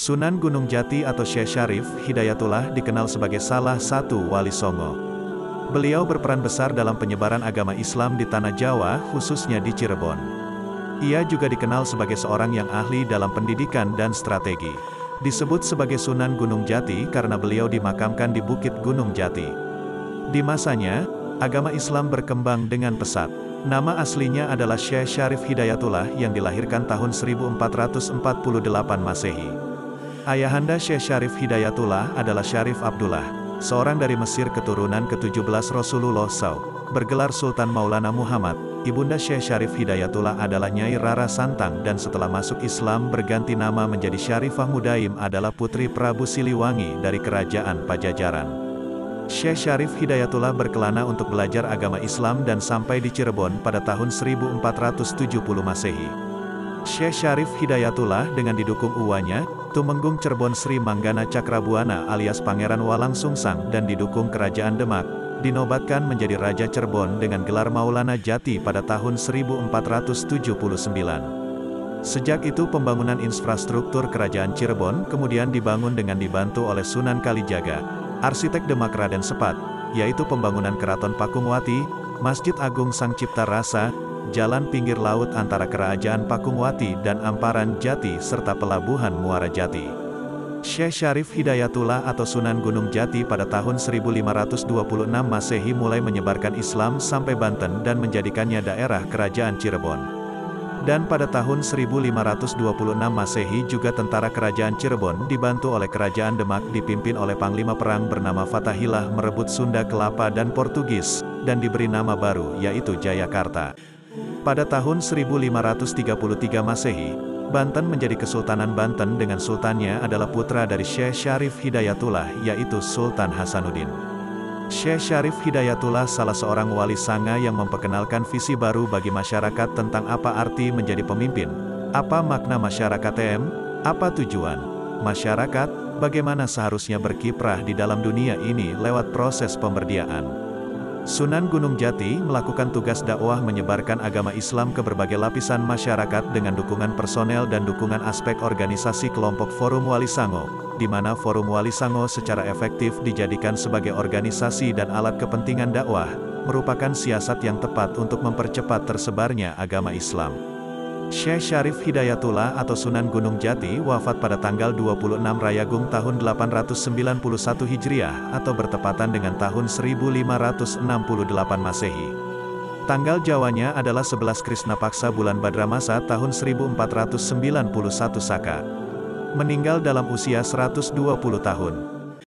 Sunan Gunung Jati atau Syekh Syarif Hidayatullah dikenal sebagai salah satu wali Songo. Beliau berperan besar dalam penyebaran agama Islam di Tanah Jawa, khususnya di Cirebon. Ia juga dikenal sebagai seorang yang ahli dalam pendidikan dan strategi. Disebut sebagai Sunan Gunung Jati karena beliau dimakamkan di Bukit Gunung Jati. Di masanya, agama Islam berkembang dengan pesat. Nama aslinya adalah Syekh Syarif Hidayatullah yang dilahirkan tahun 1448 Masehi. Ayahanda Syekh Syarif Hidayatullah adalah Syarif Abdullah, seorang dari Mesir keturunan ke-17 Rasulullah SAW, bergelar Sultan Maulana Muhammad. Ibunda Syekh Syarif Hidayatullah adalah Nyai Rara Santang dan setelah masuk Islam berganti nama menjadi Syarifah Mudaim adalah putri Prabu Siliwangi dari Kerajaan Pajajaran. Syekh Syarif Hidayatullah berkelana untuk belajar agama Islam dan sampai di Cirebon pada tahun 1470 Masehi. Syekh Syarif Hidayatullah dengan didukung uwanya, Tumenggung Cirebon Sri Manggana Cakrabuana alias Pangeran Walang Sungsang dan didukung Kerajaan Demak, dinobatkan menjadi Raja Cirebon dengan gelar Maulana Jati pada tahun 1479. Sejak itu pembangunan infrastruktur Kerajaan Cirebon kemudian dibangun dengan dibantu oleh Sunan Kalijaga, arsitek Demak Raden Sepat, yaitu pembangunan Keraton Pakungwati, Masjid Agung Sang Cipta Rasa, Jalan Pinggir Laut antara Kerajaan Pakungwati dan Amparan Jati serta Pelabuhan Muara Jati. Syekh Syarif Hidayatullah atau Sunan Gunung Jati pada tahun 1526 Masehi mulai menyebarkan Islam sampai Banten dan menjadikannya daerah Kerajaan Cirebon. Dan pada tahun 1526 Masehi juga tentara Kerajaan Cirebon dibantu oleh Kerajaan Demak dipimpin oleh Panglima Perang bernama Fatahillah merebut Sunda Kelapa dan Portugis, dan diberi nama baru yaitu Jayakarta. Pada tahun 1533 Masehi, Banten menjadi Kesultanan Banten dengan sultannya adalah putra dari Syekh Syarif Hidayatullah yaitu Sultan Hasanuddin. Syekh Syarif Hidayatullah salah seorang wali sanga yang memperkenalkan visi baru bagi masyarakat tentang apa arti menjadi pemimpin, apa makna masyarakat apa tujuan masyarakat, bagaimana seharusnya berkiprah di dalam dunia ini lewat proses pemberdayaan. Sunan Gunung Jati melakukan tugas dakwah menyebarkan agama Islam ke berbagai lapisan masyarakat dengan dukungan personel dan dukungan aspek organisasi kelompok Forum Wali Sango, di mana Forum Wali Sango secara efektif dijadikan sebagai organisasi dan alat kepentingan dakwah, merupakan siasat yang tepat untuk mempercepat tersebarnya agama Islam. Syekh Syarif Hidayatullah atau Sunan Gunung Jati wafat pada tanggal 26 Rayagung tahun 891 Hijriah atau bertepatan dengan tahun 1568 Masehi. Tanggal Jawanya adalah 11 Krisna Paksa bulan Badramasa tahun 1491 Saka. Meninggal dalam usia 120 tahun.